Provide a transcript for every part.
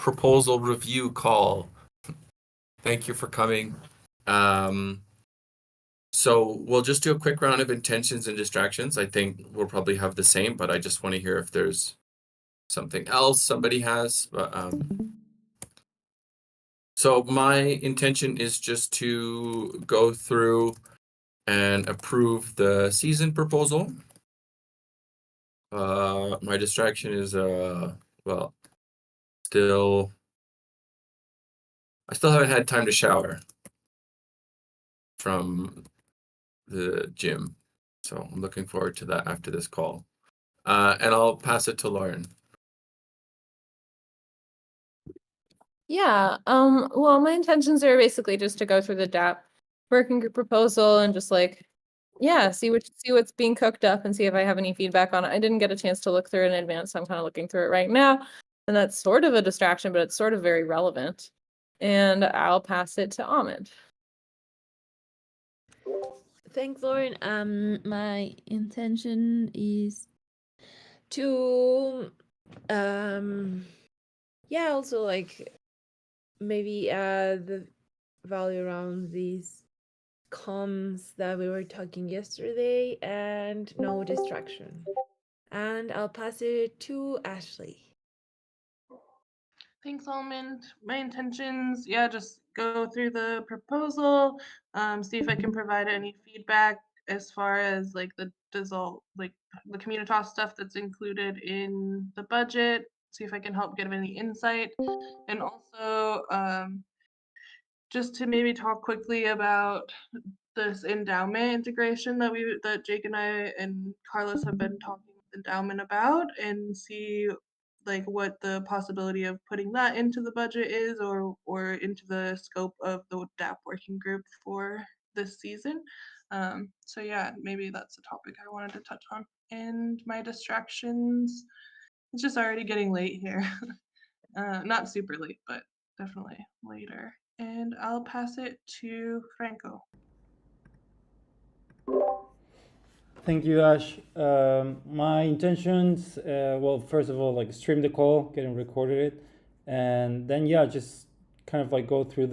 proposal review call. Thank you for coming. So we'll just do a quick round of intentions and distractions. I think we'll probably have the same, but I just want to hear if there's something else somebody has. So my intention is just to go through and approve the season proposal. My distraction is well, I still haven't had time to shower from the gym, so I'm looking forward to that after this call. And I'll pass it to Lauren. Yeah, well, my intentions are basically just to go through the Dapp working group proposal and just like, yeah, see what's being cooked up and see if I have any feedback on it. I didn't get a chance to look through it in advance, so I'm kind of looking through it right now. And that's sort of a distraction, but it's sort of very relevant. And I'll pass it to Ahmed. Thanks, Lauren. My intention is to yeah, also like maybe add the value around these comms that we were talking yesterday and no distraction. And I'll pass it to Ashley. Thanks, Almond. My intentions, yeah, just go through the proposal, see if I can provide any feedback as far as like the Communitas stuff that's included in the budget, see if I can help give any insight, and also just to maybe talk quickly about this endowment integration that Jake and I and Carlos have been talking with endowment about, and see like what the possibility of putting that into the budget is, or into the scope of the Dapp working group for this season. So yeah, maybe that's a topic I wanted to touch on. And my distractions, it's just already getting late here. Not super late, but definitely later. And I'll pass it to Franco. Thank you, Ash. My intentions, well, first of all, like stream the call, getting recorded it, and then yeah, just kind of like go through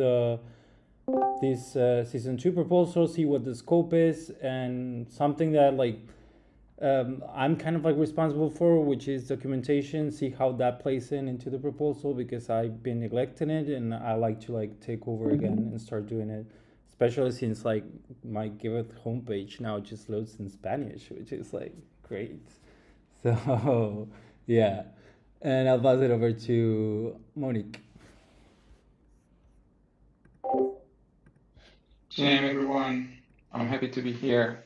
this season 2 proposal, see what the scope is, and something that like I'm kind of like responsible for, which is documentation. See how that plays into the proposal, because I've been neglecting it, and I like to like take over again and start doing it. Especially since like my Giveth homepage now just loads in Spanish, which is like great. So yeah, and I'll pass it over to Monique. Hey everyone, I'm happy to be here.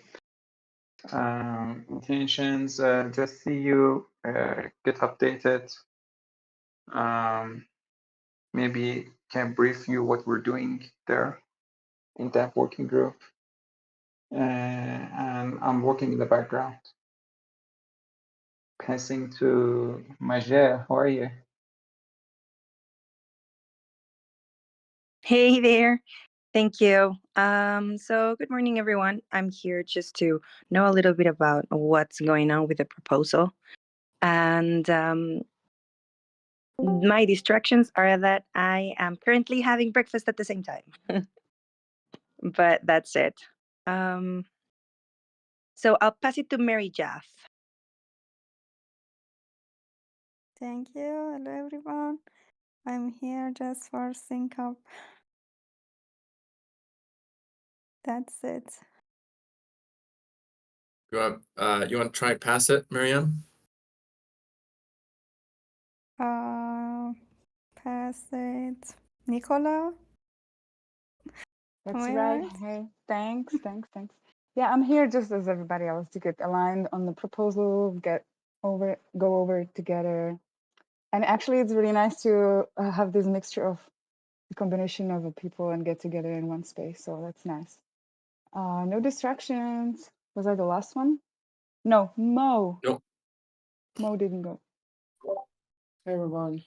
Intentions, just see you, get updated. Maybe can brief you what we're doing there in that working group. And I'm working in the background. Passing to Majer, how are you? Hey there. Thank you. So good morning, everyone. I'm here just to know a little bit about what's going on with the proposal. And my distractions are that I am currently having breakfast at the same time. But that's it. So I'll pass it to Mary Jaff. Thank you. Hello, everyone. I'm here just for sync up. That's it. You want to try and pass it, Miriam? Pass it. Nicola? That's Am I right. right? Hey, thanks. Yeah, I'm here just as everybody else to get aligned on the proposal, go over it together. And actually, it's really nice to have this mixture of the combination of the people and get together in one space. So that's nice. No distractions. Was I the last one? No, Mo. Nope. Mo didn't go. Hey everyone,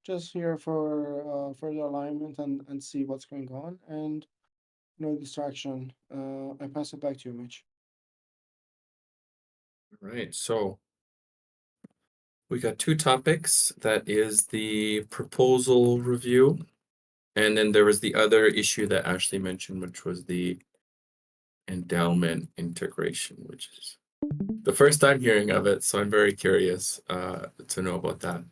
just here for further alignment and see what's going on, and no distraction. I pass it back to you, Mitch. All right, so We got two topics. That is the proposal review. And then there was the other issue that Ashley mentioned, which was the endowment integration, which is the first time hearing of it. So I'm very curious to know about that.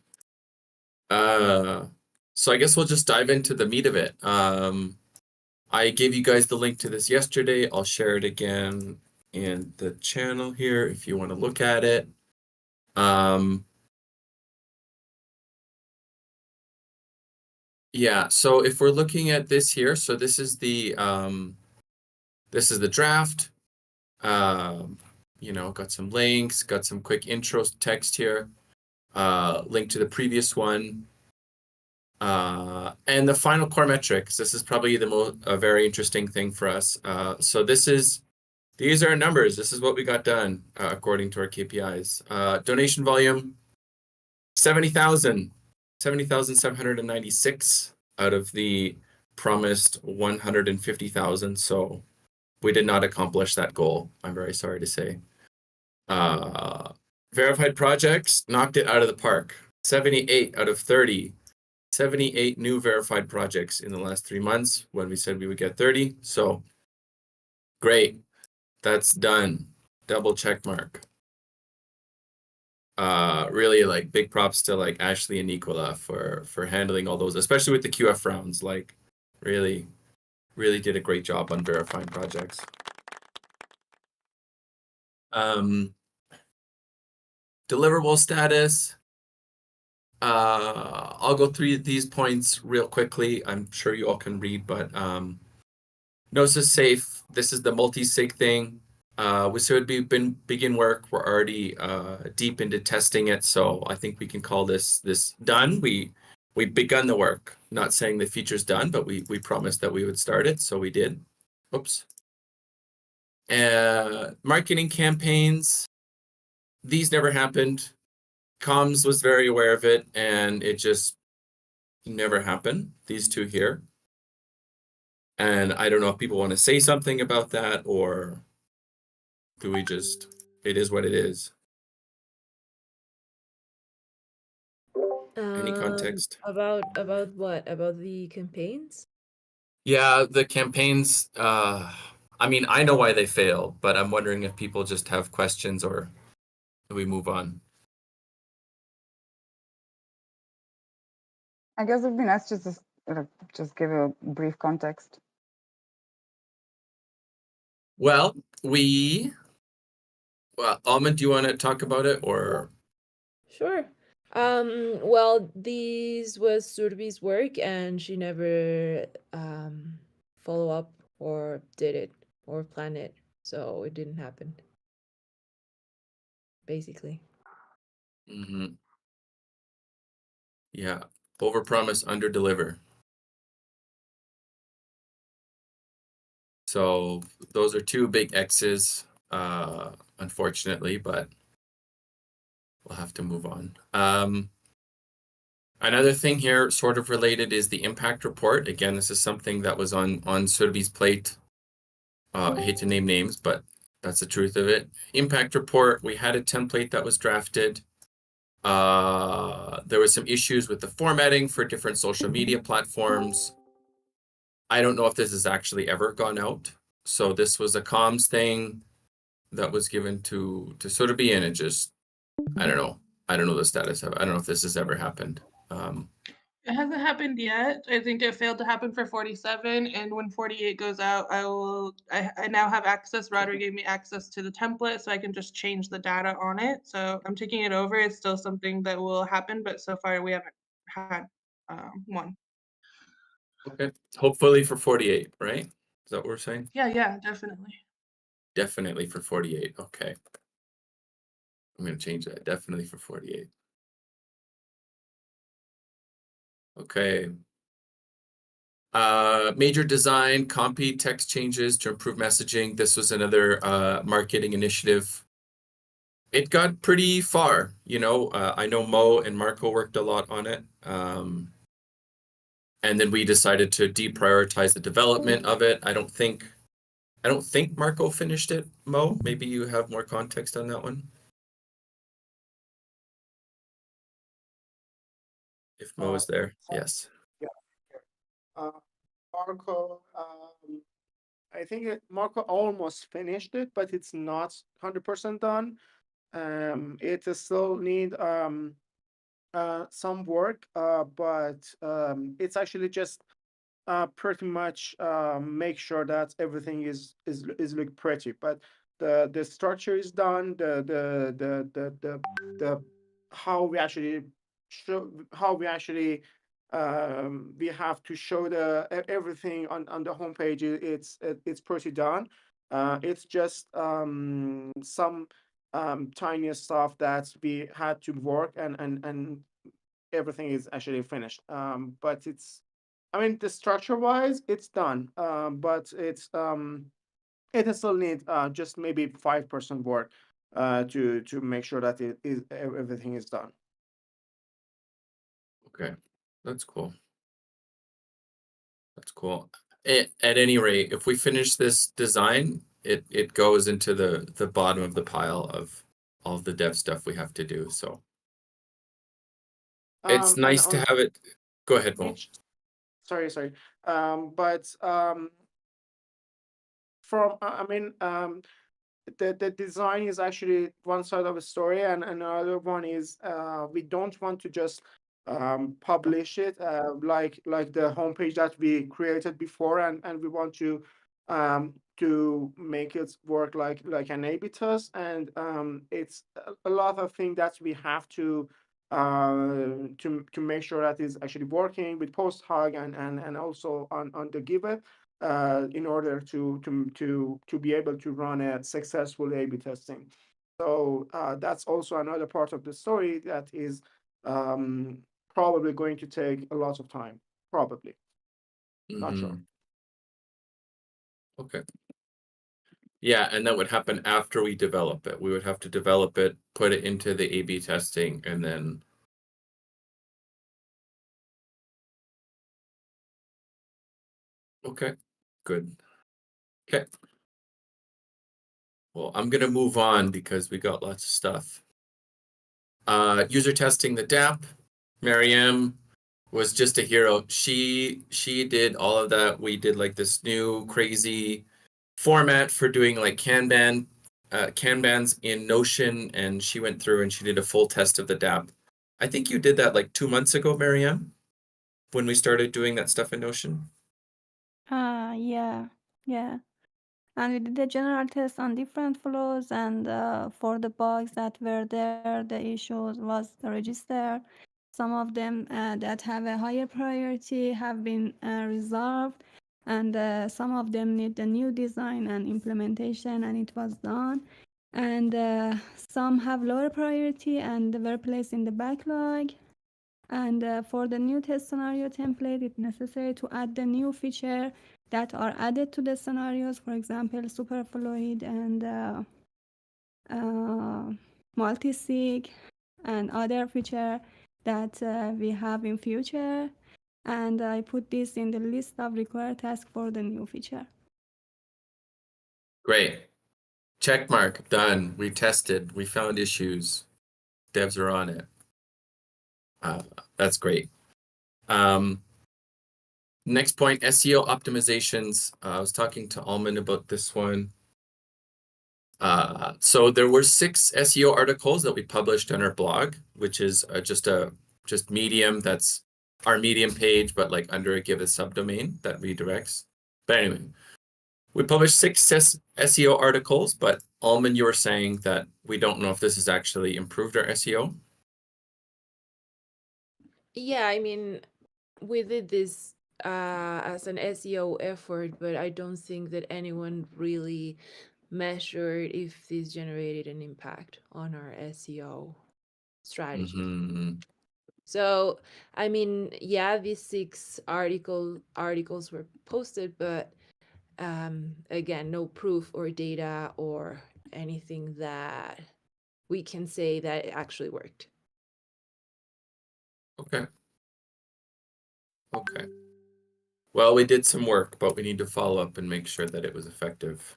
So I guess we'll just dive into the meat of it. I gave you guys the link to this yesterday. I'll share it again in the channel here if you want to look at it. Yeah, so if we're looking at this here, so this is the draft. You know, got some links, got some quick intro text here, link to the previous one. And the final core metrics. This is probably a very interesting thing for us. So these are our numbers. This is what we got done according to our KPIs. Donation volume, 70,796 out of the promised 150,000. So we did not accomplish that goal, I'm very sorry to say. Verified projects, knocked it out of the park. 78 out of 30. 78 new verified projects in the last 3 months when we said we would get 30. So great. That's done. Double check mark. Really like big props to like Ashley and Nicola for handling all those, especially with the QF rounds. Like really did a great job on verifying projects. Deliverable status. I'll go through these points real quickly. I'm sure you all can read, but Gnosis safe. This is the multi-sig thing. We said we'd begin work. We're already deep into testing it, so I think we can call this done. We've begun the work. Not saying the feature's done, but we promised that we would start it, so we did. Oops. Marketing campaigns. These never happened. Comms was very aware of it, and it just never happened. These two here. And I don't know if people want to say something about that, or do we just, it is what it is. Any context? About what? About the campaigns? Yeah, the campaigns, I mean, I know why they failed, but I'm wondering if people just have questions or do we move on? I guess it'd be nice to just give a brief context. Well, Almond, do you want to talk about it or? Sure. Well, this was Surbi's work, and she never follow up or did it or plan it, so it didn't happen. Basically. Mm-hmm. Yeah, overpromise, underdeliver. So those are two big X's, unfortunately, but we'll have to move on. Another thing here, sort of related, is the impact report. Again, this is something that was on Surbi's plate. I hate to name names, but that's the truth of it. Impact report, we had a template that was drafted. There was some issues with the formatting for different social media platforms. I don't know if this has actually ever gone out. So this was a comms thing that was given to Surbi, and it just, I don't know. I don't know the status of it. I don't know if this has ever happened. It hasn't happened yet. I think it failed to happen for 47, and when 48 goes out, I now have access. Rodri gave me access to the template, so I can just change the data on it. So I'm taking it over. It's still something that will happen, but so far we haven't had one. Okay. Hopefully for 48, right? Is that what we're saying? Yeah, definitely. Definitely for 48. Okay. I'm going to change that. Definitely for 48. Okay. Major design, copy, text changes to improve messaging. This was another marketing initiative. It got pretty far, you know. I know Mo and Marco worked a lot on it. And then we decided to deprioritize the development of it. I don't think Marco finished it. Mo, maybe you have more context on that one. If Mo is there, so- yes. Yeah. Marco, I think Marco almost finished it, but it's not 100% done. It still need some work, but it's actually just pretty much make sure that everything is look pretty. But the structure is done. The how we actually show how we actually we have to show everything on the homepage. It's pretty done. It's just some tiny stuff that we had to work and everything is actually finished. But it's I mean, the structure wise, it's done. But it still needs just maybe 5% work to make sure that everything is done. Okay, that's cool. That's cool. At any rate, if we finish this design, it goes into the bottom of the pile of all the dev stuff we have to do. So it's And nice to on have it. Go ahead, Mo. each, sorry. But from I mean the design is actually one side of a story, and another one is we don't want to just publish it like the homepage that we created before, and we want to make it work like an A/B test, and it's a lot of things that we have to make sure that is actually working with post hug and also on the Giveth in order to be able to run a successful A/B testing. So that's also another part of the story that is um, probably going to take a lot of time. Probably, not sure. Okay. Yeah, and that would happen after we develop it. We would have to develop it, put it into the A/B testing, and then. Okay, good. Okay. Well, I'm gonna move on because we got lots of stuff. User testing the Dapp. Mariam was just a hero. She did all of that. We did like this new crazy format for doing like Kanbans in Notion, and she went through and she did a full test of the Dapp. I think you did that like 2 months ago, Mariam, when we started doing that stuff in Notion. Yeah, yeah. And we did a general test on different flows, and for the bugs that were there, the issues was registered. Some of them that have a higher priority have been resolved, and some of them need a new design and implementation, and it was done. And some have lower priority and were placed in the backlog. And for the new test scenario template, it's necessary to add the new feature that are added to the scenarios, for example, superfluid and multi-sig and other feature that we have in future. And I put this in the list of required tasks for the new feature. Great. Check mark, done. We tested, we found issues. Devs are on it. That's great. Next point, SEO optimizations. I was talking to Alman about this one. So there were 6 SEO articles that we published on our blog, which is just Medium. That's our Medium page, but like under a Giveth subdomain that redirects. But anyway, we published 6 SEO articles, but Alman, you were saying that we don't know if this has actually improved our SEO. Yeah, I mean, we did this as an SEO effort, but I don't think that anyone really measured if this generated an impact on our SEO strategy. Mm-hmm. So, I mean, yeah, these 6 articles were posted, but again, no proof or data or anything that we can say that it actually worked. Okay. Okay. Well, we did some work, but we need to follow up and make sure that it was effective.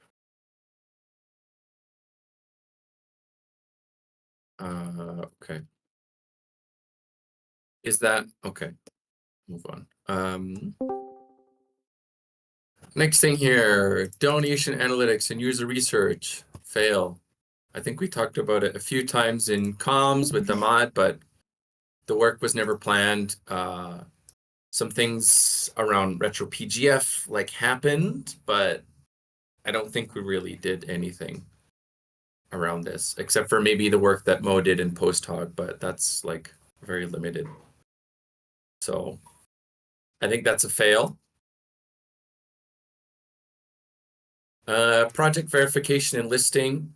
Okay. Is that okay? Move on. Next thing here, donation analytics and user research. Fail. I think we talked about it a few times in comms with the mod, but the work was never planned. Some things around retro PGF like happened, but I don't think we really did anything around this, except for maybe the work that Mo did in post-hog, but that's like very limited. So I think that's a fail. Project verification and listing.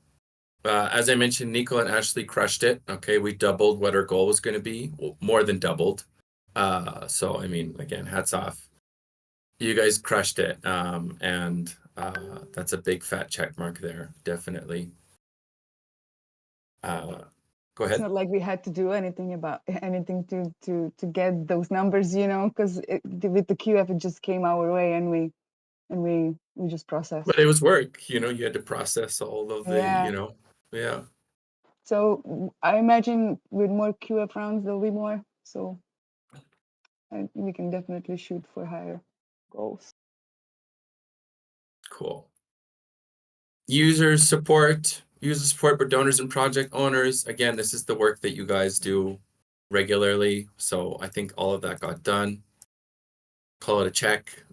As I mentioned, Nico and Ashley crushed it. Okay, we doubled what our goal was going to be, well, more than doubled. So I mean, again, hats off. You guys crushed it, and that's a big fat check mark there, definitely. Go It's ahead. not like we had to do anything to get those numbers, you know, because with the QF it just came our way and we just processed. But it was work, you know. You had to process all of the, Yeah. you know, yeah. So I imagine with more QF rounds there'll be more. So we can definitely shoot for higher goals. Cool. User support for donors and project owners. Again, this is the work that you guys do regularly. So I think all of that got done. Call it a check.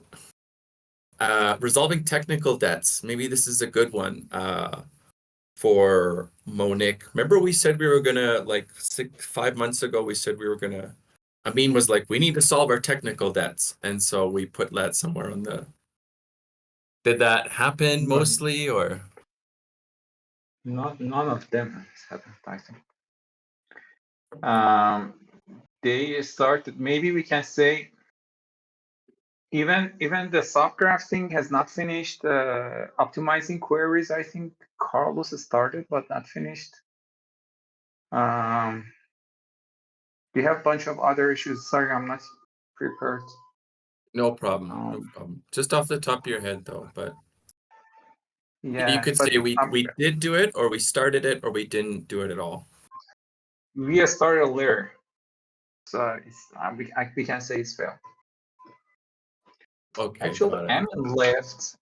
Resolving technical debts. Maybe this is a good one for Monique. Remember we said we were gonna, like 5 months ago, we said we were gonna, Amin was like, we need to solve our technical debts. And so we put that somewhere on the, did that happen mostly or? None of them has happened, I think. They started, maybe we can say, even the soft drafting has not finished. Optimizing queries, I think Carlos started but not finished. We have a bunch of other issues. Sorry, I'm not prepared. No problem, no problem. Just off the top of your head though, but yeah, you could but say we did do it, or we started it, or we didn't do it at all. we started later, so it's, we can say it's failed. Okay, Actually, got it.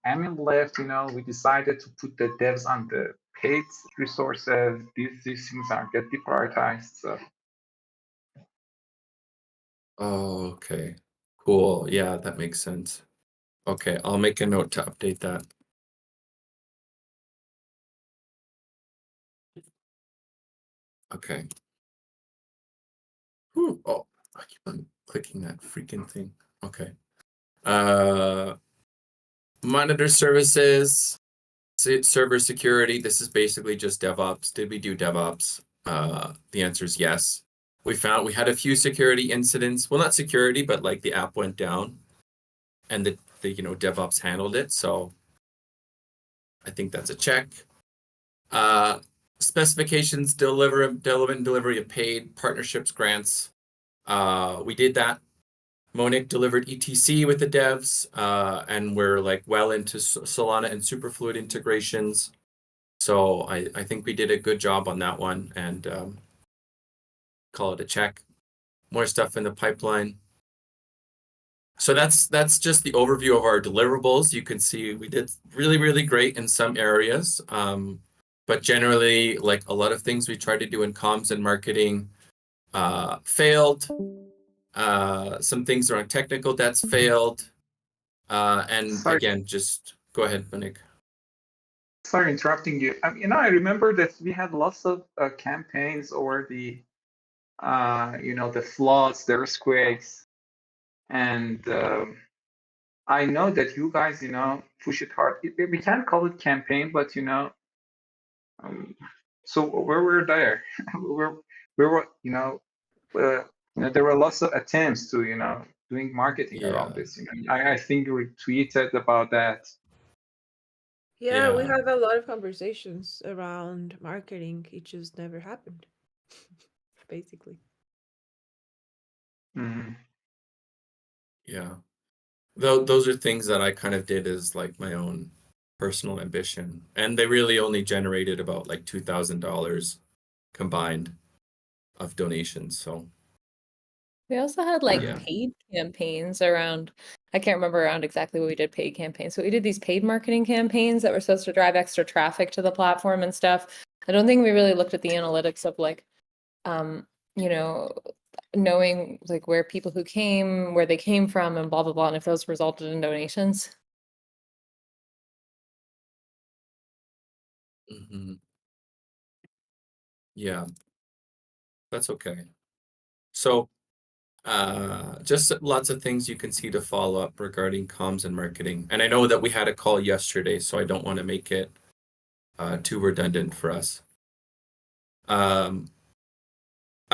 Amin left. You know, we decided to put the devs on the paid resources. These things are get deprioritized. So. Oh, okay, cool. Yeah, that makes sense. Okay, I'll make a note to update that. Okay. Ooh, oh, I keep on clicking that freaking thing. Okay. Monitor services, server security. This is basically just DevOps. Did we do DevOps? The answer is yes. We had a few security incidents. Well, not security, but like the app went down and the DevOps handled it. So I think that's a check. Specifications, delivery of paid partnerships, grants. We did that. Monique delivered ETC with the devs, and we're like well into Solana and Superfluid integrations. So I think we did a good job on that one, and call it a check. More stuff in the pipeline. So that's just the overview of our deliverables. You can see we did really, really great in some areas. But generally, like a lot of things we tried to do in comms and marketing failed. Some things around technical debts failed. And Sorry. again, just go ahead, Monique. Sorry, interrupting you. I remember that we had lots of campaigns over the, the floods, the earthquakes, and I know that you guys, push it hard. We can't call it campaign, but so where we're there, we were, there were lots of attempts to, doing marketing around this. I think we tweeted about that. Yeah, we Yeah. have a lot of conversations around marketing. It just never happened, basically. Mm-hmm. Yeah. Those are things that I kind of did as like my own personal ambition. And they really only generated about like $2,000 combined of donations. So We also had like Yeah. paid campaigns around, I can't remember around exactly what we did paid campaigns. So we did these paid marketing campaigns that were supposed to drive extra traffic to the platform and stuff. I don't think we really looked at the analytics of like, you know, knowing like where people who came, where they came from and blah, blah, blah, and if those resulted in donations. Hmm. Yeah, that's okay. So just lots of things you can see to follow up regarding comms and marketing. And I know that we had a call yesterday, so I don't want to make it too redundant for us. I'm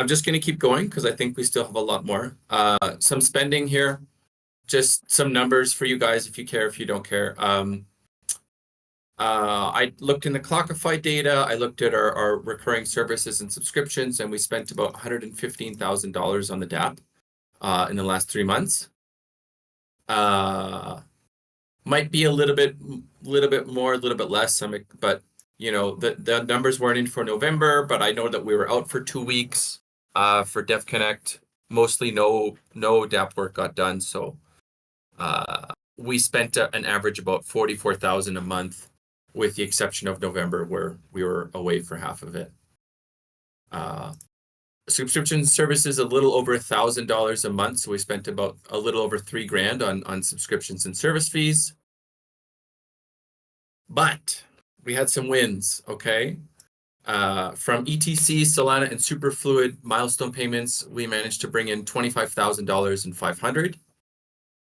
just going to keep going because I think we still have a lot more. Some spending here, just some numbers for you guys if you care, if you don't care. I looked in the Clockify data. I looked at our recurring services and subscriptions, and we spent about $115,000 on the Dapp in the last 3 months. Might be a little bit more, a little bit less. But you know, the numbers weren't in for November, but I know that we were out for 2 weeks for Dev Connect. Mostly no Dapp work got done, so we spent an average about $44,000 a month, with the exception of November where we were away for half of it. Subscription services a little over $1,000 a month, so we spent about a little over $3,000 on subscriptions and service fees. But we had some wins, okay? From ETC, Solana, and Superfluid milestone payments, we managed to bring in $25,000 and $500,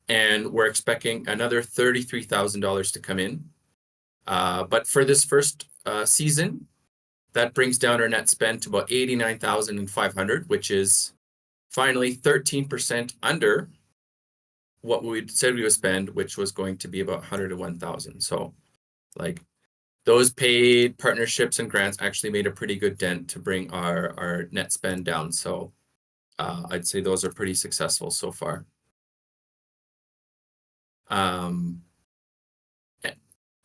and we're expecting another $33,000 to come in. But for this first season, that brings down our net spend to about $89,500, which is finally 13% under what we said we would spend, which was going to be about $101,000. So, like, those paid partnerships and grants actually made a pretty good dent to bring our net spend down. So, I'd say those are pretty successful so far.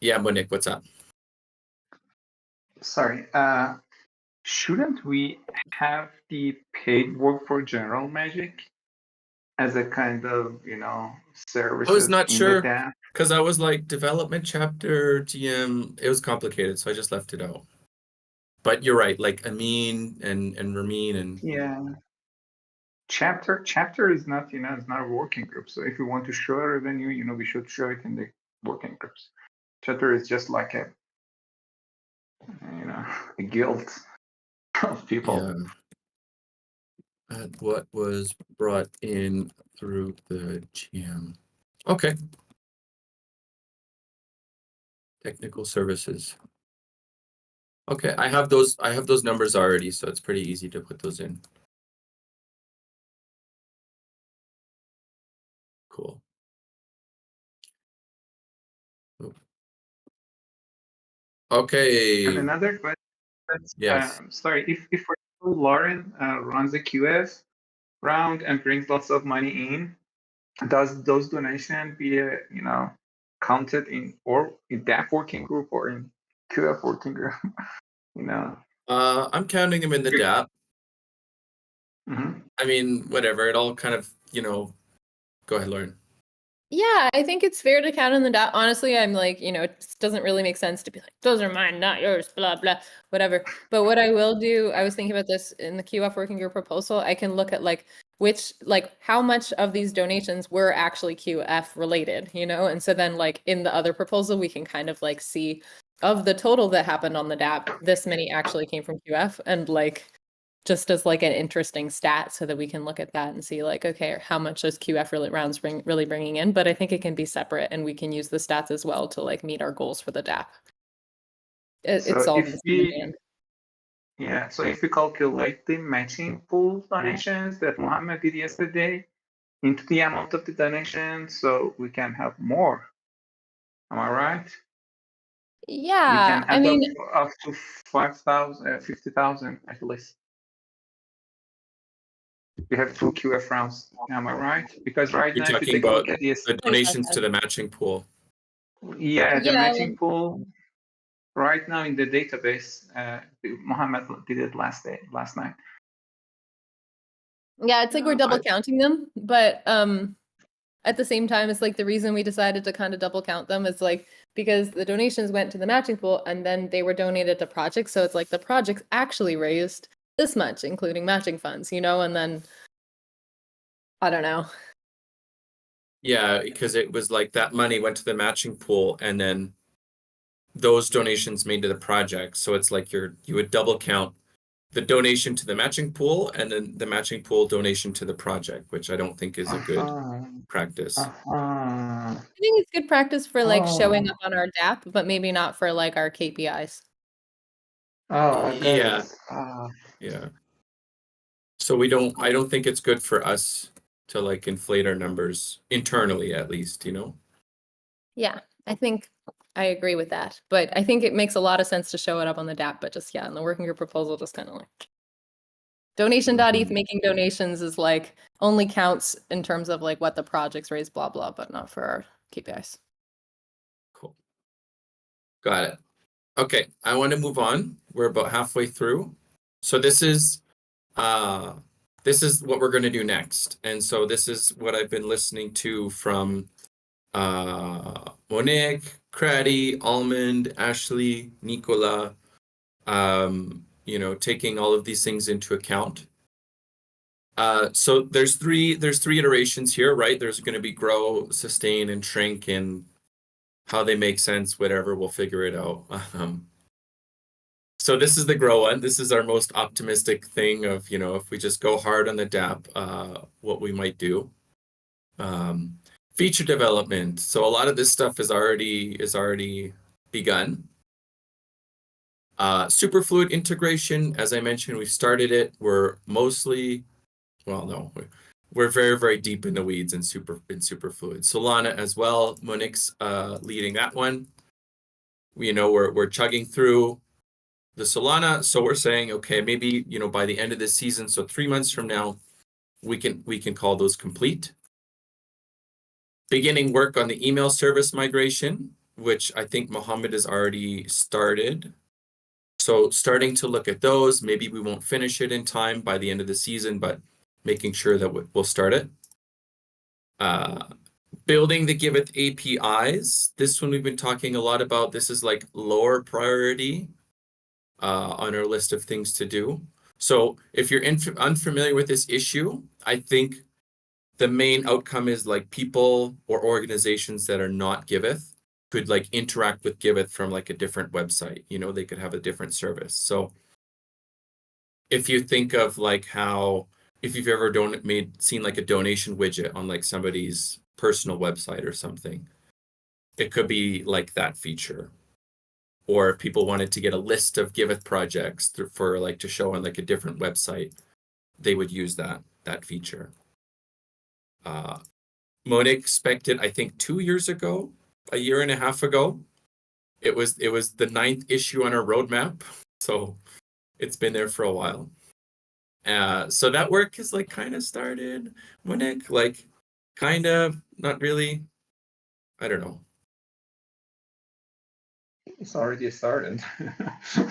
Yeah, Monique, what's up? Sorry. Shouldn't we have the paid work for general magic as a kind of, services I was not in sure the Dapp? because I was like development chapter GM. It was complicated, so I just left it out. But you're right, like Amin and Ramin and Yeah. Chapter is not, it's not a working group. So if we want to show a revenue, we should show it in the working groups. Chapter is just like a guild of people. yeah. At what was brought in through the GM. Okay. Technical services. Okay, I have those numbers already, so it's pretty easy to put those in. Cool. Okay. And another question, Yes. sorry, if for example, Lauren runs a QF round and brings lots of money in, does those donations be counted in Dapp working group or in QF working group? I'm counting them in the Dapp. Mm-hmm. I mean, whatever. It all kind of, go ahead, Lauren. Yeah, I think it's fair to count on the dot. Honestly, I'm like, it just doesn't really make sense to be like, those are mine, not yours, blah, blah, whatever. But what I will do, I was thinking about this in the QF working group proposal. I can look at how much of these donations were actually QF related, And so then in the other proposal, we can kind of see of the total that happened on the Dapp, this many actually came from QF and just as an interesting stat so that we can look at that and see okay, how much is QF really bringing in, but I think it can be separate and we can use the stats as well to meet our goals for the Dapp. It's all in demand. Yeah, so if we calculate the matching pool donations that Mohammed did yesterday into the amount of the donation, so we can have more. Am I right? Yeah, we can add up to 5,000, 50,000 at least. We have 2 QF rounds. Am I right? Because right You're now, if you talking take a look about at the donations to the matching pool. Yeah, the matching pool right now in the database, Mohammed did it last night. Yeah, it's like we're Yeah, double counting them, but at the same time, it's like the reason we decided to kind of double count them is like because the donations went to the matching pool and then they were donated to projects. So it's like the projects actually raised this much, including matching funds, you know, and then I don't know. Yeah, because it was like that money went to the matching pool and then those donations made to the project. So it's like you would double count the donation to the matching pool and then the matching pool donation to the project, which I don't think is a good uh-huh, practice. uh-huh. I think it's good practice for like showing up on our DApp, but maybe not for like our KPIs. Oh, I got Yeah, it. yeah. So I don't think it's good for us to like inflate our numbers internally, at least, you know? Yeah, I think I agree with that. But I think it makes a lot of sense to show it up on the DApp, but just yeah, in the working group proposal, just kind of like donation.eth making donations is like only counts in terms of like what the projects raise, blah blah, but not for our KPIs. Cool. Got it. Okay, I want to move on. We're about halfway through. So this is what we're going to do next. And so this is what I've been listening to from Monique, Craddy, Almond, Ashley, Nicola, you know, taking all of these things into account. So there's three iterations here, right? There's going to be grow, sustain, and shrink, and how they make sense, whatever, we'll figure it out. So this is the grow one. This is our most optimistic thing of, you know, if we just go hard on the DApp, what we might do. Feature development. So a lot of this stuff is already begun. Superfluid integration, as I mentioned, we've started it. We're mostly, well, no, we're very, very deep in the weeds in superfluid. Solana as well. Monique's leading that one. You know, we're chugging through the Solana. So we're saying, okay, maybe, you know, by the end of this season, so 3 months from now, we can call those complete. Beginning work on the email service migration, which I think Mohammed has already started. So starting to look at those, maybe we won't finish it in time by the end of the season, but making sure that we'll start it. Building the Giveth APIs. This one we've been talking a lot about. This is like lower priority on our list of things to do. So if you're unfamiliar with this issue, I think the main outcome is like people or organizations that are not Giveth could like interact with Giveth from like a different website. You know, they could have a different service. So if you think of like how, if you've ever seen like a donation widget on like somebody's personal website or something, it could be like that feature. Or if people wanted to get a list of Giveth projects for like to show on like a different website, they would use that feature. Monique expected, I think 2 years ago, a year and a half ago, it was the 9th issue on our roadmap. So it's been there for a while. So that work is like kind of started. Monique, like kind of, not really. I don't know. It's already started.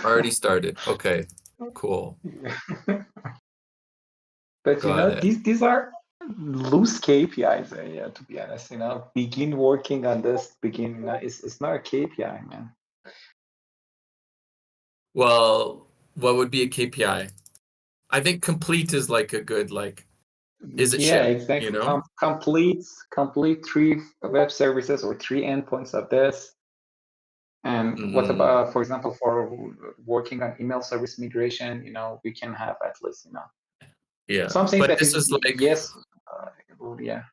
Already started. Okay, cool. But you Got know, it. these are loose KPIs. Yeah, to be honest, you know, begin working on this. Begin. It's not a KPI, man. Well, what would be a KPI? I think complete is like a good, like, is it Yeah, shipped, exactly. you know? Complete 3 web services or 3 endpoints of this. And what about, for example, for working on email service migration, you know, we can have at least, you know, Yeah, something but that this is, is like, yes, yeah.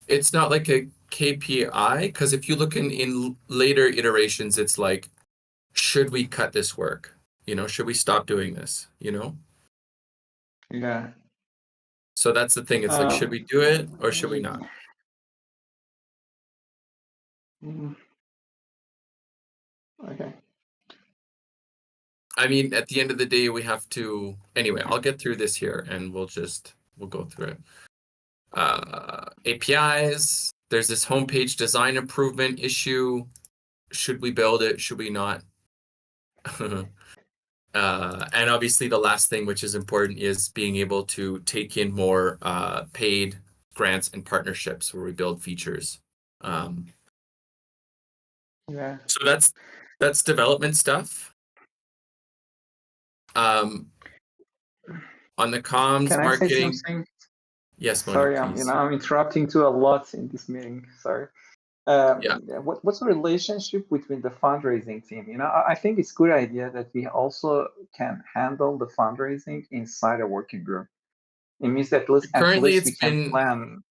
it's not like a KPI, because if you look in later iterations, it's like, should we cut this work? You know, should we stop doing this? You know? Yeah. So that's the thing. It's like, should we do it or should we not? Okay. I mean, at the end of the day, we have to, anyway, I'll get through this here and we'll go through it. APIs, there's this homepage design improvement issue. Should we build it? Should we not? And obviously the last thing which is important is being able to take in more paid grants and partnerships where we build features. Yeah. So that's development stuff. On the comms, Can I say marketing. something? Yes, Moni, Sorry, please. I'm interrupting to a lot in this meeting. Sorry. Yeah. What's the relationship between the fundraising team? I think it's a good idea that we also can handle the fundraising inside a working group. It means that at least we can plan.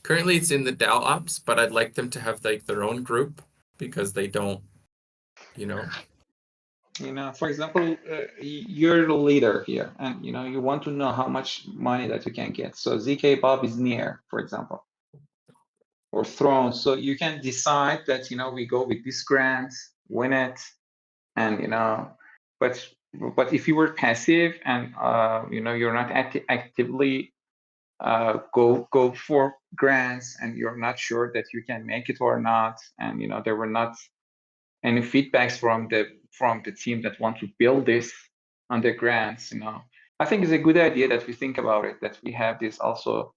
Currently it's in the DAO ops, but I'd like them to have like their own group because they don't, For example, you're the leader here, and you want to know how much money that you can get. So ZK Bob is near, for example, or Throne. So you can decide that we go with this grant, win it, and but if you were passive and you're not actively go for grants and you're not sure that you can make it or not, and there were not any feedbacks from the team that want to build this on the grants, I think it's a good idea that we think about it, that we have this also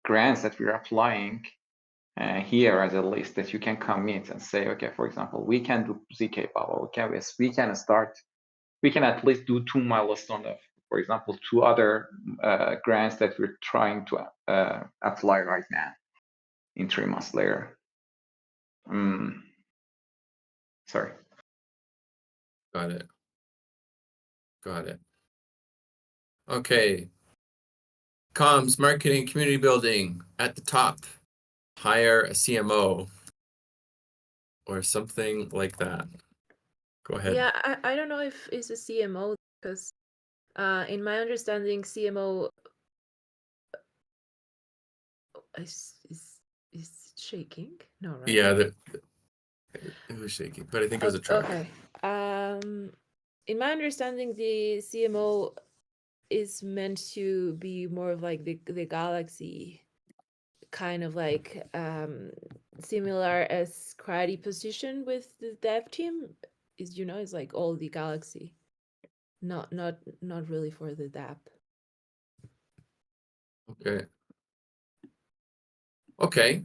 grants that we're applying here as a list that you can commit and say, okay, for example, we can do ZK Bubble, we can at least do 2 milestones of, for example, 2 other grants that we're trying to apply right now in 3 months later. Sorry. Got it. Okay. Comms, marketing, community building at the top. Hire a CMO or something like that. Go ahead. Yeah, I don't know if it's a CMO, because in my understanding, CMO is shaking. No, right? Yeah, it was shaky, but I think it was a truck. Okay. In my understanding, the CMO is meant to be more of like the galaxy, kind of like similar as Crady position with the dev team. Is like all the galaxy, not really for the Dapp. Okay.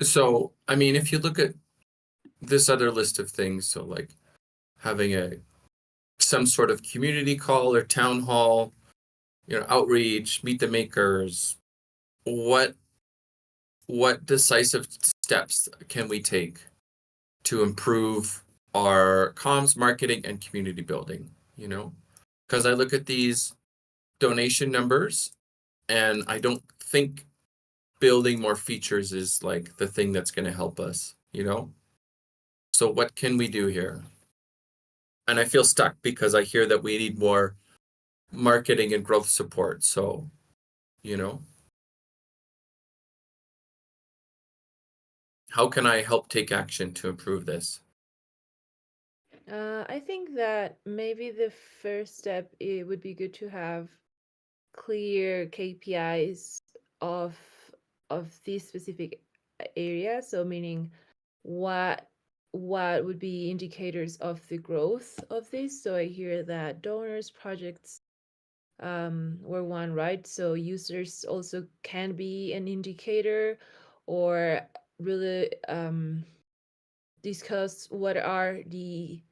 So, I mean, if you look at this other list of things, so like having some sort of community call or town hall, outreach, meet the makers, what decisive steps can we take to improve our comms, marketing, and community building, because I look at these donation numbers and I don't think building more features is like the thing that's going to help us, So what can we do here? And I feel stuck because I hear that we need more marketing and growth support. So, how can I help take action to improve this? I think that maybe the first step, it would be good to have clear KPIs of this specific area. So meaning what would be indicators of the growth of this. So I hear that donors, projects were one, right? So users also can be an indicator, or really discuss what are the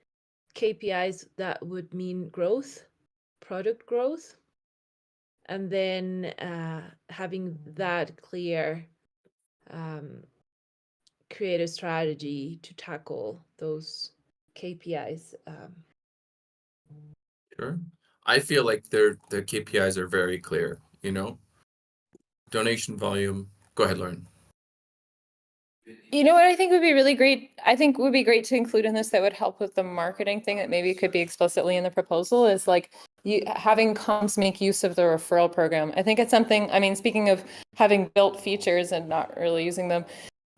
KPIs that would mean growth, product growth, and then having that clear, create a strategy to tackle those KPIs. Sure. I feel like the KPIs are very clear, donation volume. Go ahead, Lauren. You know what I think would be really great? I think would be great to include in this that would help with the marketing thing, that maybe could be explicitly in the proposal, is like having comms make use of the referral program. I think it's something, I mean, speaking of having built features and not really using them,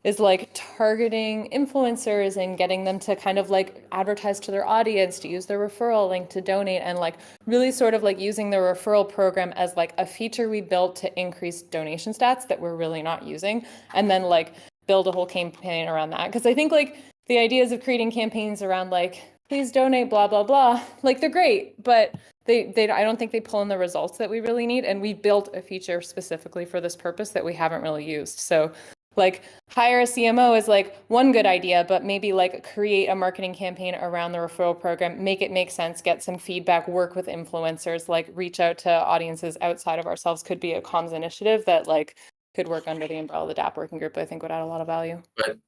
is like targeting influencers and getting them to kind of like advertise to their audience, to use their referral link to donate, and like really sort of like using the referral program as like a feature we built to increase donation stats that we're really not using, and then like build a whole campaign around that. Because I think like the ideas of creating campaigns around like, please donate, blah, blah, blah, like they're great, but they I don't think they pull in the results that we really need. And we built a feature specifically for this purpose that we haven't really used. So like hire a CMO is like one good idea, but maybe like create a marketing campaign around the referral program, make it make sense, get some feedback, work with influencers, like reach out to audiences outside of ourselves could be a comms initiative that like could work under the umbrella of the Dapp working group. I think would add a lot of value. But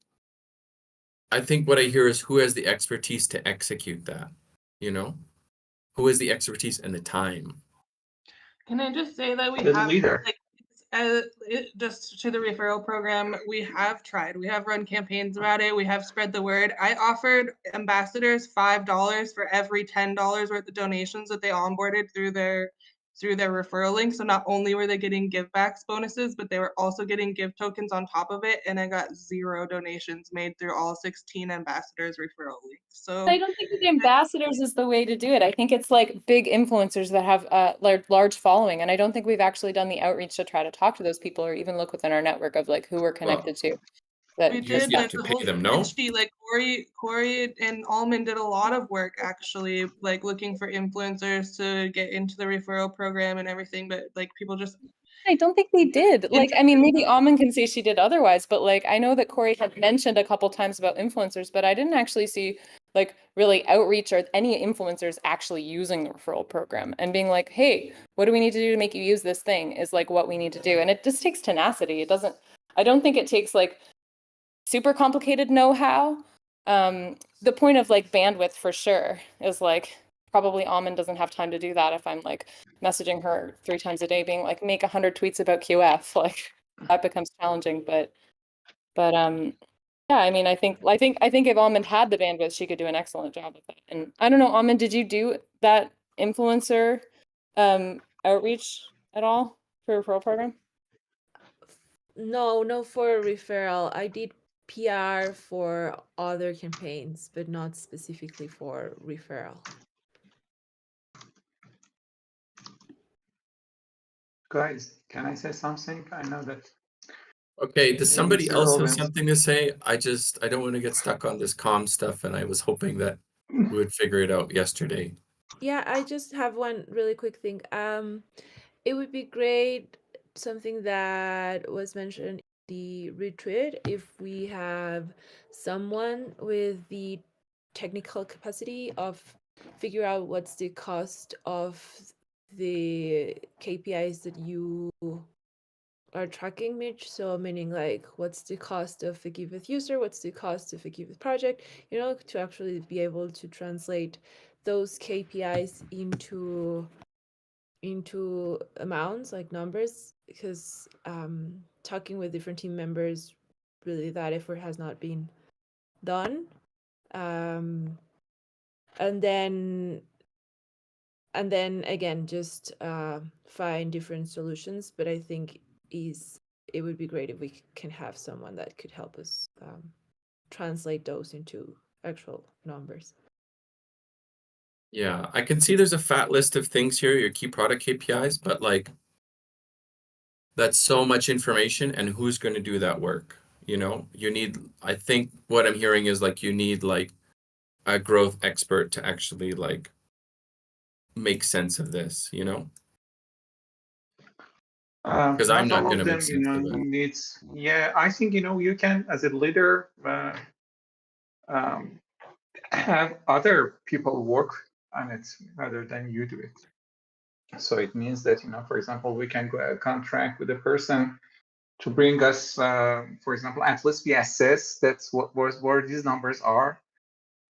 I think what I hear is who has the expertise to execute that, you know? Who has the expertise and the time? Can I just say that we The have leader. like just to the referral program, we have tried. We have run campaigns about it. We have spread the word. I offered ambassadors $5 for every $10 worth of donations that they onboarded through their referral link. So not only were they getting givebacks bonuses, but they were also getting give tokens on top of it. And I got 0 donations made through all 16 ambassadors referral links. So I don't think the ambassadors is the way to do it. I think it's like big influencers that have a large following. And I don't think we've actually done the outreach to try to talk to those people or even look within our network of like who we're connected to. That we You just did have like to the pay whole them, no? spreadsheet, like Corey and Almond did a lot of work actually, like looking for influencers to get into the referral program and everything, but like people just I don't think we did. Like, I mean, maybe Almond can say she did otherwise, but like, I know that Corey had mentioned a couple times about influencers, but I didn't actually see like really outreach or any influencers actually using the referral program and being like, hey, what do we need to do to make you use this thing is like what we need to do. And it just takes tenacity. It doesn't, I don't think it takes like super complicated know-how. The point of like bandwidth for sure is like, probably Almond doesn't have time to do that if I'm like messaging her 3 times a day being like make 100 tweets about QF, like that becomes challenging. But yeah, I mean I think if Almond had the bandwidth she could do an excellent job with that. And I don't know, Almond, did you do that influencer outreach at all for a referral program? No, for referral. I did PR for other campaigns, but not specifically for referral. Guys, can I say something? I know that Okay, does somebody Mr. else have Owens. something to say? I don't want to get stuck on this comm stuff, and I was hoping that we would figure it out yesterday. Yeah, I just have one really quick thing. It would be great, something that was mentioned in the retweet, if we have someone with the technical capacity of figure out what's the cost of the KPIs that you are tracking, Mitch. So meaning like what's the cost of a Giveth user, what's the cost of a Giveth project, to actually be able to translate those KPIs into amounts, like numbers, because talking with different team members, really that effort has not been done. And then again, just find different solutions. But I think it would be great if we can have someone that could help us translate those into actual numbers. Yeah, I can see there's a fat list of things here, your key product KPIs, but like that's so much information, and who's going to do that work? You need, I think what I'm hearing is like you need like a growth expert to actually like make sense of this, because I'm not not all going of to make them, sense of it. needs. Yeah, I think you can as a leader have other people work on it rather than you do it. So it means that for example, we can go contract with a person to bring us, for example, at least we assess that's where these numbers are.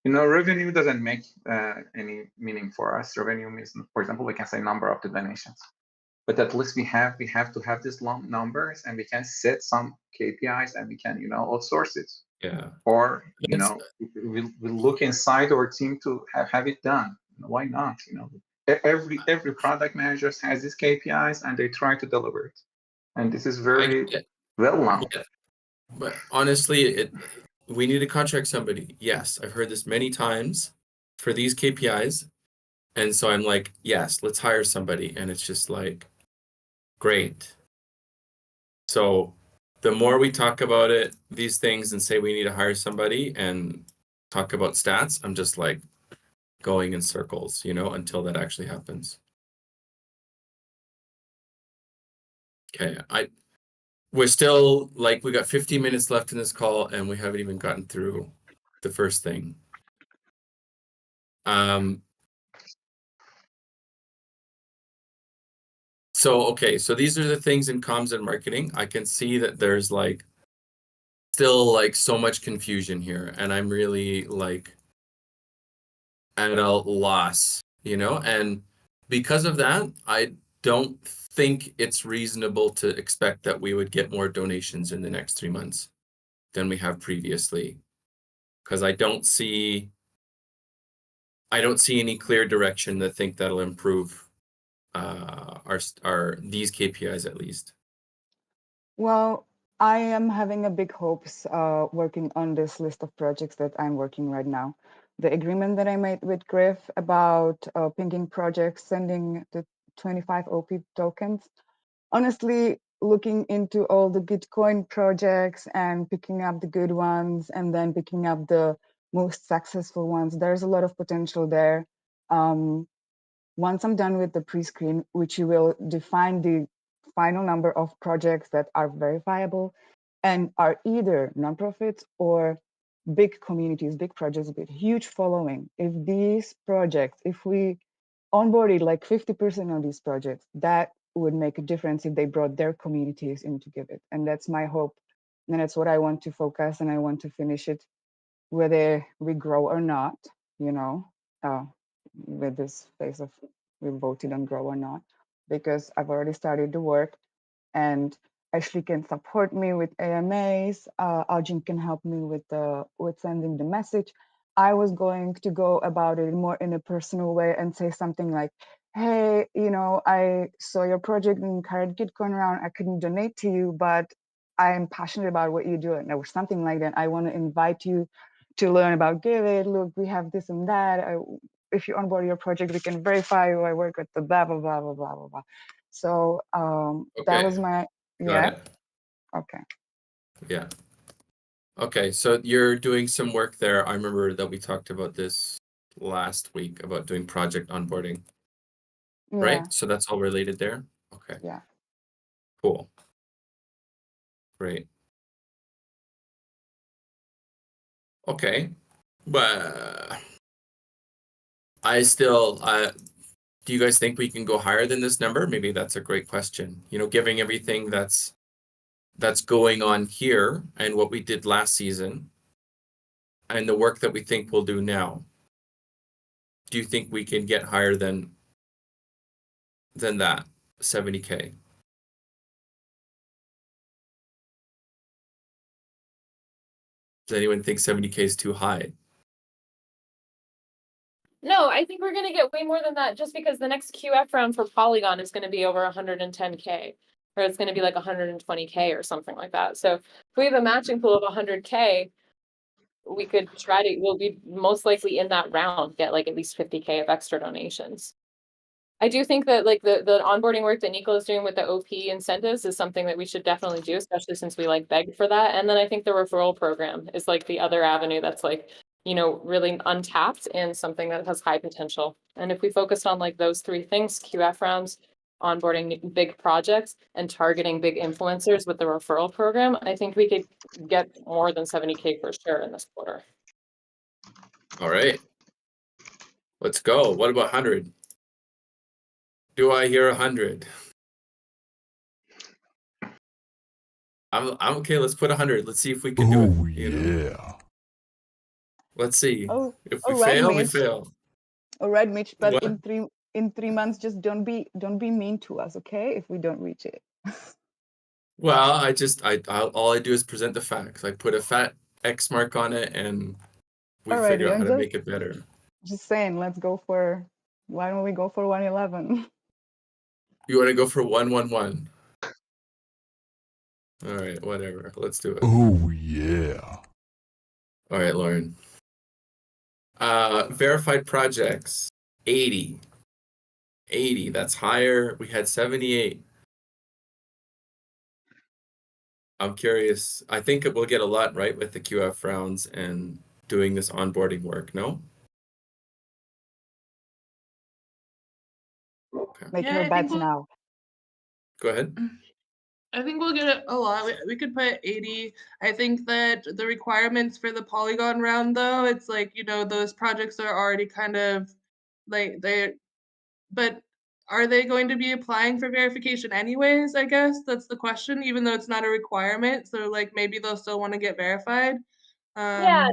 Revenue doesn't make any meaning for us. Revenue means, for example, we can say number of the donations, but at least we have to have these numbers, and we can set some KPIs, and we can outsource it. Yeah. Or we'll look inside our team to have it done. Why not? Every product manager has these KPIs, and they try to deliver it. And this is very well known. But honestly, we need to contract somebody. Yes, I've heard this many times for these KPIs. And so I'm like, yes, let's hire somebody. And it's just like, great. So the more we talk about these things and say we need to hire somebody, and talk about stats, I'm just like going in circles, you know, until that actually happens. Okay, we're still like, we got 15 minutes left in this call and we haven't even gotten through the first thing. So, okay, so these are the things in comms and marketing. I can see that there's like still like so much confusion here, and I'm really like at a loss, you know? And because of that, I don't think it's reasonable to expect that we would get more donations in the next 3 months than we have previously. Because I don't see any clear direction that think that'll improve our these KPIs at least. Well, I am having a big hopes working on this list of projects that I'm working right now. The agreement that I made with Griff about pinging projects, sending the 25 OP tokens. Honestly, looking into all the Gitcoin projects and picking up the good ones and then picking up the most successful ones, there's a lot of potential there. Once I'm done with the pre-screen, which you will define the final number of projects that are verifiable and are either nonprofits or big communities, big projects with huge following. If these projects, if we onboarded like 50% of these projects, that would make a difference if they brought their communities into Giveth. And that's my hope. And that's what I want to focus, and I want to finish it whether we grow or not, you know, with this phase of we voted on grow or not, because I've already started the work, and Ashley can support me with AMAs. Arjun can help me with sending the message. I was going to go about it more in a personal way and say something like, hey, you know, I saw your project in current Gitcoin round. I couldn't donate to you, but I am passionate about what you do, or something like that. I want to invite you to learn about Giveth. Look, we have this and that. If you onboard your project, we can verify you. I work with the blah, blah, blah, blah, blah, blah, blah. So that was my, Got it. Okay. Yeah. Okay, so you're doing some work there. I remember that we talked about this last week about doing project onboarding, right? So that's all related there? Okay. Yeah. Cool. Great. Okay. But I still, do you guys think we can go higher than this number? Maybe that's a great question. You know, giving everything that's going on here and what we did last season and the work that we think we'll do now. Do you think we can get higher than that 70K? Does anyone think 70K is too high? No, I think we're gonna get way more than that just because the next QF round for Polygon is gonna be over 110K. Or it's gonna be like 120K or something like that. So if we have a matching pool of 100K, we could we'll be most likely in that round, get like at least 50K of extra donations. I do think that like the onboarding work that Nico is doing with the OP incentives is something that we should definitely do, especially since we like begged for that. And then I think the referral program is like the other avenue that's like, you know, really untapped and something that has high potential. And if we focused on like those three things, QF rounds, onboarding big projects, and targeting big influencers with the referral program, I think we could get more than 70K for sure in this quarter. All right. Let's go. What about 100? Do I hear 100? I'm okay. Let's put 100. Let's see if we can do it. You know? Let's see. Oh, If we all right, fail, we Mitch. fail. All right, Mitch. But What? in 3 months, just don't be mean to us, okay? If we don't reach it. Well, all I do is present the facts. I put a fat X mark on it, and we figure Alrighty, out how I'm to make it better. just saying, why don't we go for 111? You want to go for 111? All right, whatever. Let's do it. Oh yeah. All right, Lauren. Verified projects, 80. 80, that's higher. We had 78. I'm curious. I think we'll get a lot right with the QF rounds and doing this onboarding work, no? Okay. Make Yeah, your I think bets we'll now. Go ahead. I think we'll get a lot. We could put 80. I think that the requirements for the Polygon round, though, it's like, you know, those projects are already kind of like but are they going to be applying for verification anyways? I guess that's the question, even though it's not a requirement. So like maybe they'll still want to get verified. Yeah,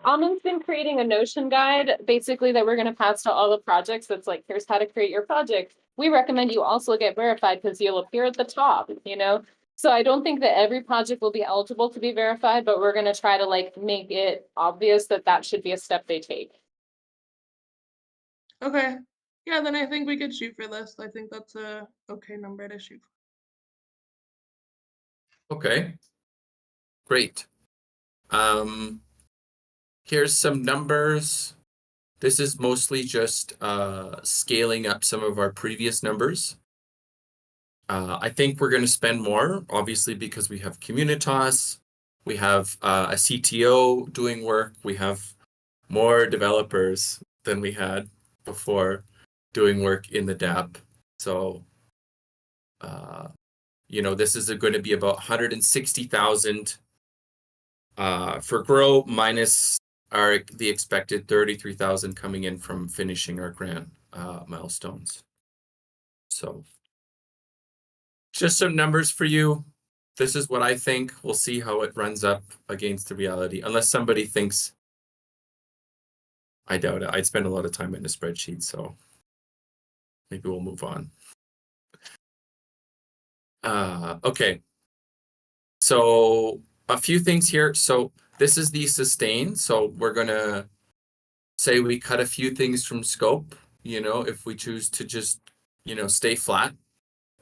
Almond's been creating a Notion guide, basically that we're going to pass to all the projects. That's like, here's how to create your project. We recommend you also get verified because you'll appear at the top, you know? So I don't think that every project will be eligible to be verified, but we're going to try to like make it obvious that that should be a step they take. Okay. Yeah, then I think we could shoot for this. I think that's a okay number to shoot for. Okay. Great. Here's some numbers. This is mostly just scaling up some of our previous numbers. I think we're going to spend more, obviously, because we have Communitas, we have a CTO doing work, we have more developers than we had before doing work in the Dapp. So, you know, this is going to be about 160,000 for Grow minus the expected 33,000 coming in from finishing our grant milestones. So just some numbers for you. This is what I think. We'll see how it runs up against the reality. Unless somebody thinks, I doubt it. I'd spend a lot of time in a spreadsheet, so maybe we'll move on. Okay. So a few things here. So this is the sustain. So we're going to say we cut a few things from scope, you know, if we choose to just, you know, stay flat.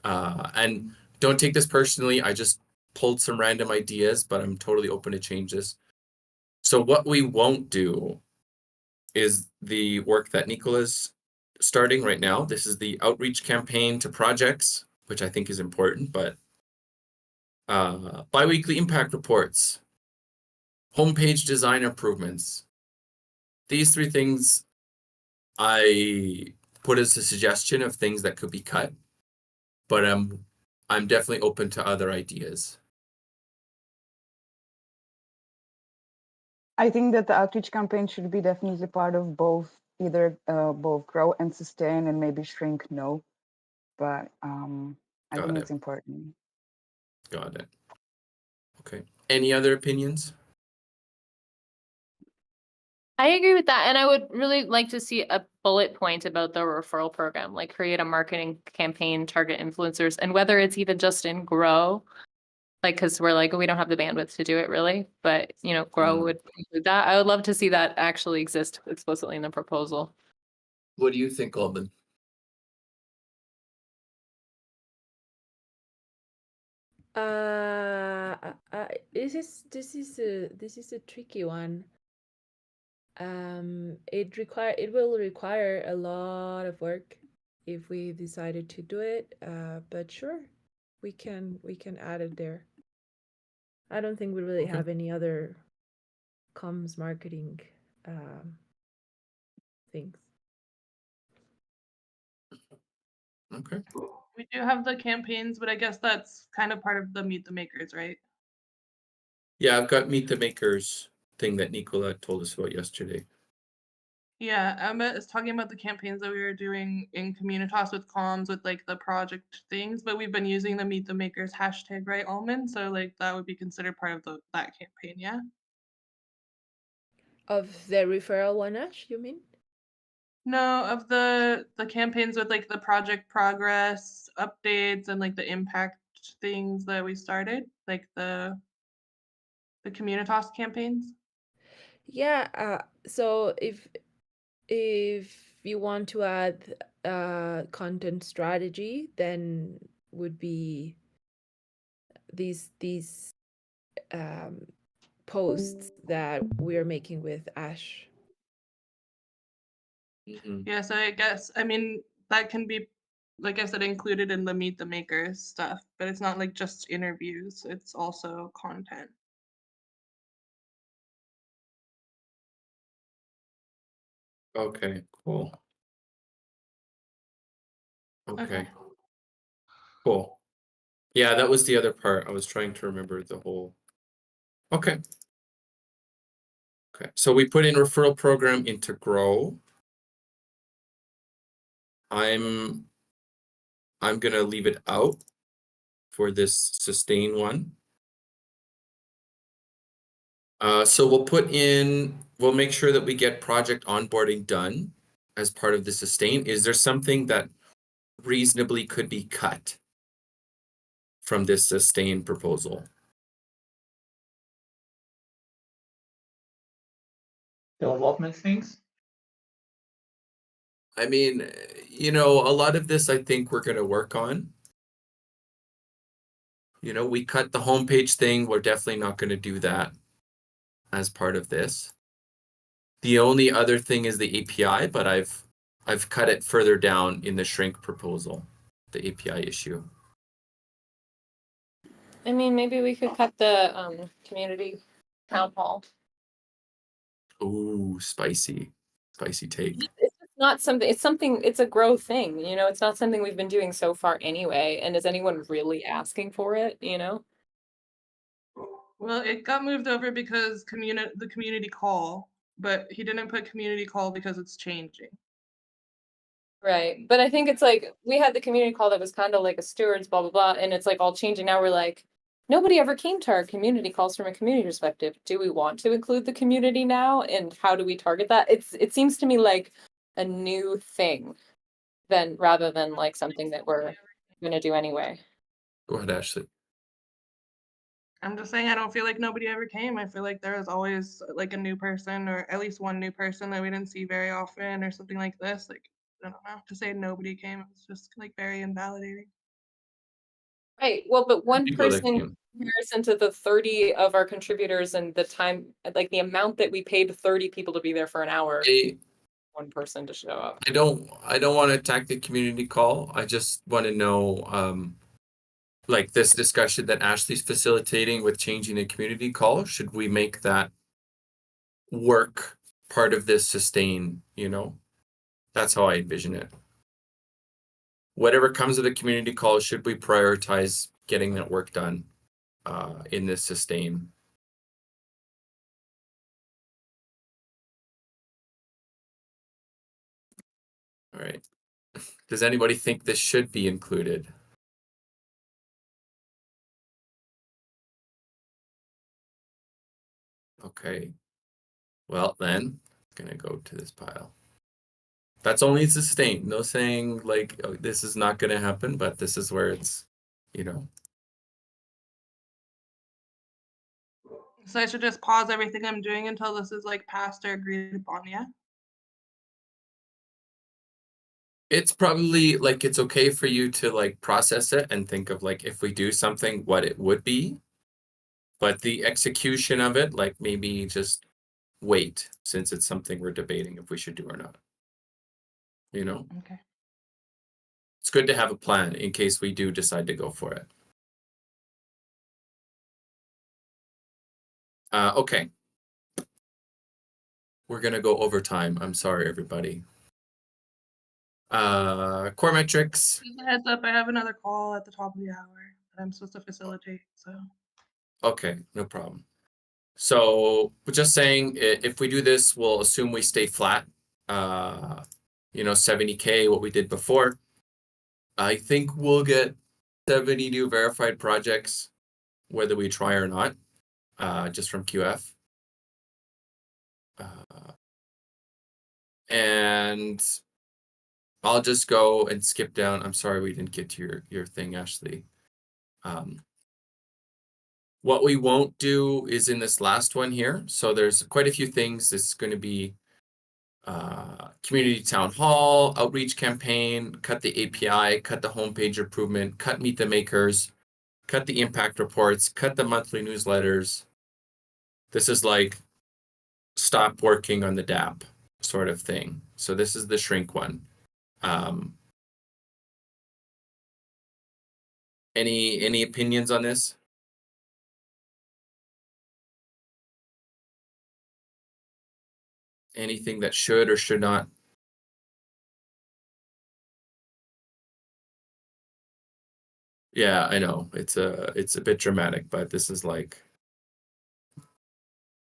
And don't take this personally. I just pulled some random ideas, but I'm totally open to changes. So what we won't do is the work that Nicola's starting right now. This is the outreach campaign to projects, which I think is important, but biweekly impact reports, homepage design improvements. These three things I put as a suggestion of things that could be cut, but I'm definitely open to other ideas. I think that the outreach campaign should be definitely part of both, either both grow and sustain, and maybe shrink. No, but I think it's important. Got it. Okay. Any other opinions? I agree with that. And I would really like to see a bullet point about the referral program, like create a marketing campaign, target influencers, and whether it's even just in Grow, like, because we're like, we don't have the bandwidth to do it really, but, you know, Grow would include that. I would love to see that actually exist explicitly in the proposal. What do you think, Alban? This is a tricky one. It will require a lot of work if we decided to do it. But sure, we can add it there. I don't think we really have any other comms marketing things. Okay. We do have the campaigns, but I guess that's kind of part of the Meet the Makers, right? Yeah, I've got Meet the Makers thing that Nicola told us about yesterday. Yeah, Emma is talking about the campaigns that we were doing in Communitas with comms with like the project things, but we've been using the Meet the Makers hashtag, right, Almond? So like that would be considered part of that campaign, yeah? Of the referral one, Ash, you mean? No, of the campaigns with like the project progress updates and like the impact things that we started, like the Communitas campaigns. Yeah, so if you want to add content strategy, then would be these posts that we're making with Ash. Yeah, so I guess I mean that can be, like I said, included in the Meet the Makers stuff, but it's not like just interviews, it's also content. Okay, cool. Okay, Okay. cool. Yeah, that was the other part. I was trying to remember the whole. Okay. Okay, so we put in referral program into grow. I'm gonna leave it out for this sustain one. So we'll make sure that we get project onboarding done as part of the sustain. Is there something that reasonably could be cut from this sustain proposal? Development things. I mean, a lot of this I think we're going to work on. We cut the homepage thing. We're definitely not going to do that as part of this. The only other thing is the API, but I've cut it further down in the shrink proposal, the API issue. I mean, maybe we could cut the community town hall. Ooh, spicy take. It's just not something. It's a growth thing. It's not something we've been doing so far anyway. And is anyone really asking for it? Well, it got moved over because the community call, but he didn't put community call because it's changing. Right. But I think it's like we had the community call that was kind of like a stewards, blah, blah, blah. And it's like all changing. Now we're like, nobody ever came to our community calls from a community perspective. Do we want to include the community now? And how do we target that? It seems to me like a new thing rather than like something that we're gonna do anyway. Go ahead, Ashley. I'm just saying I don't feel like nobody ever came. I feel like there was always like a new person or at least one new person that we didn't see very often or something like this. Like, I don't know. To say nobody came, it's just like very invalidating. Right. Well, but one People that person came. in comparison to the 30 of our contributors and the time, like the amount that we paid 30 people to be there for an hour, one person to show up. I don't want to attack the community call. I just want to know, like this discussion that Ashley's facilitating with changing the community call. Should we make that work part of this sustain? That's how I envision it. Whatever comes of the community call, should we prioritize getting that work done in this sustain? All right. Does anybody think this should be included? Okay. Well, then I'm gonna go to this pile. That's only sustain. No saying like, oh, this is not gonna happen, but this is where it's, So I should just pause everything I'm doing until this is like passed or agreed upon, yeah? It's probably like it's okay for you to like process it and think of like if we do something, what it would be. But the execution of it, like maybe just wait, since it's something we're debating if we should do or not. Okay. It's good to have a plan in case we do decide to go for it. Okay. We're gonna go over time. I'm sorry, everybody. Core metrics. Just a heads up, I have another call at the top of the hour that I'm supposed to facilitate, so. Okay, no problem. So just saying, if we do this, we'll assume we stay flat. 70K, what we did before. I think we'll get 70 new verified projects, whether we try or not, just from QF. And I'll just go and skip down. I'm sorry we didn't get to your thing, Ashley. What we won't do is in this last one here. So there's quite a few things. This is going to be community town hall, outreach campaign, cut the API, cut the homepage improvement, cut meet the makers, cut the impact reports, cut the monthly newsletters. This is like stop working on the Dapp sort of thing. So this is the shrink one. Any opinions on this? anything that should or should not. Yeah, I know it's a bit dramatic, but this is like,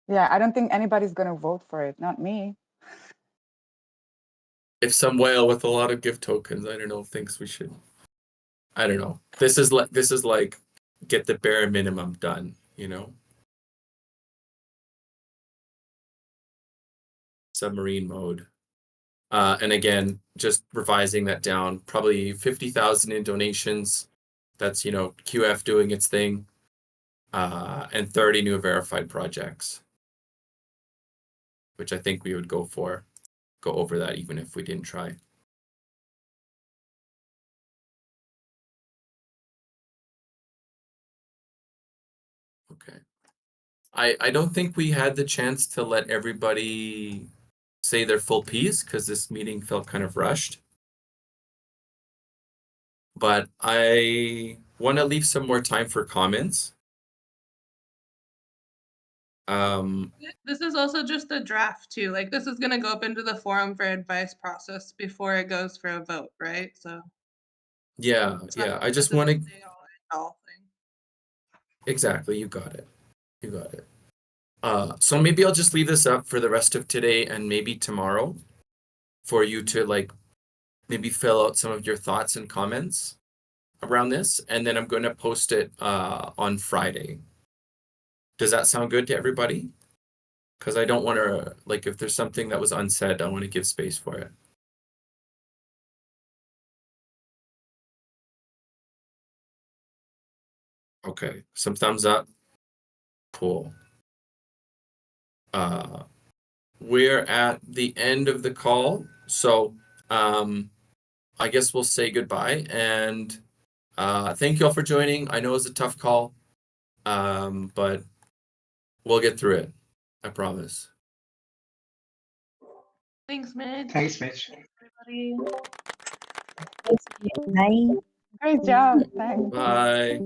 Yeah, I don't think anybody's gonna vote for it. Not me. if some whale with a lot of gift tokens, I don't know, thinks we should. I don't know. This is like get the bare minimum done, you know. Submarine mode. And again, just revising that down, probably 50,000 in donations. That's, you know, QF doing its thing. And 30 new verified projects, which I think we would go over that even if we didn't try. Okay. I don't think we had the chance to let everybody say their full piece because this meeting felt kind of rushed. But I want to leave some more time for comments. This is also just a draft too. Like this is gonna go up into the forum for advice process before it goes for a vote, right? So Yeah, it's not yeah. I like just this is want a to be-all thing. exactly. You got it. You got it. So maybe I'll just leave this up for the rest of today and maybe tomorrow for you to like maybe fill out some of your thoughts and comments around this, and then I'm going to post it on Friday. Does that sound good to everybody? Because I don't want to, like, if there's something that was unsaid, I want to give space for it. Okay, some thumbs up. Cool. We're at the end of the call, so I guess we'll say goodbye, and thank you all for joining. I know it's a tough call, but we'll get through it. I promise. Thanks, Mitch. Thanks, Mitch. Everybody. Bye. Great job. Thanks. Bye.